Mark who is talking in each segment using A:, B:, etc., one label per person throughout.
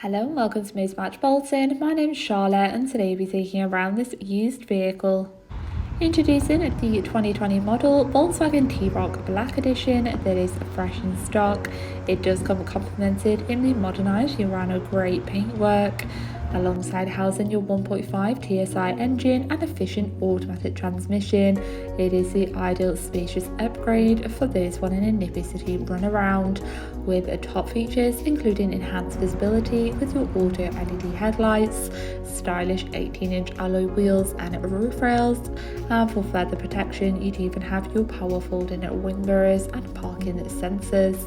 A: Hello and welcome to Motor Match Bolton. My name is Charlotte and today we'll be taking you around this used vehicle. Introducing the 2020 model Volkswagen T-Roc Black Edition that is fresh in stock. It does come complemented in the modernised Urano grey paintwork, alongside housing your 1.5 TSI engine and efficient automatic transmission. It is the ideal spacious upgrade for those wanting a nippy city run around, with top features including enhanced visibility with your auto LED headlights, stylish 18-inch alloy wheels and roof rails, and for further protection you do even have your power folding wing mirrors and parking sensors.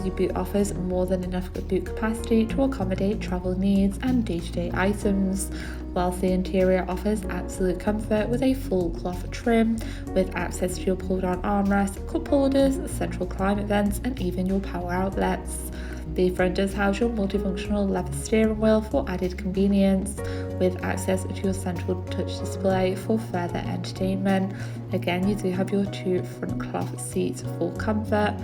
A: The boot offers more than enough boot capacity to accommodate travel needs and day-to-day items, whilst the interior offers absolute comfort with a full cloth trim, with access to your pull-down armrest, cup holders, central climate vents and even your power outlets. The front does house your multifunctional leather steering wheel for added convenience, with access to your central touch display for further entertainment. Again, you do have your two front cloth seats for comfort,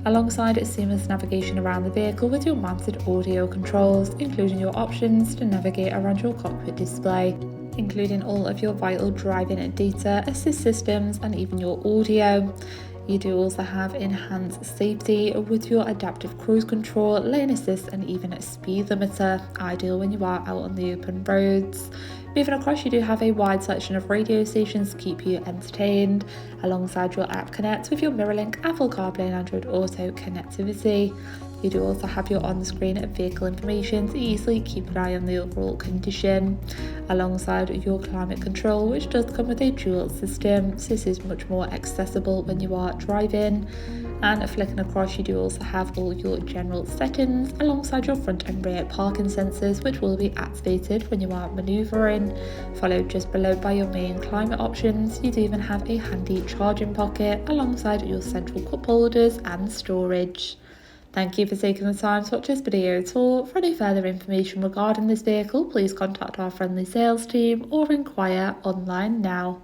A: alongside seamless navigation around the vehicle with your mounted audio controls, including your options to navigate around your cockpit display, including all of your vital driving data, assist systems and even your audio. You do also have enhanced safety with your adaptive cruise control, lane assist and even a speed limiter, ideal when you are out on the open roads. Moving across, you do have a wide selection of radio stations to keep you entertained, alongside your app connect with your MirrorLink, Apple CarPlay and Android Auto connectivity. You do also have your on-screen vehicle information to easily keep an eye on the overall condition, alongside your climate control, which does come with a dual system, so this is much more accessible when you are driving. And flicking across, you do also have all your general settings, alongside your front and rear parking sensors, which will be activated when you are manoeuvring. Followed just below by your main climate options, you do even have a handy charging pocket, alongside your central cup holders and storage. Thank you for taking the time to watch this video tour. For any further information regarding this vehicle, please contact our friendly sales team or inquire online now.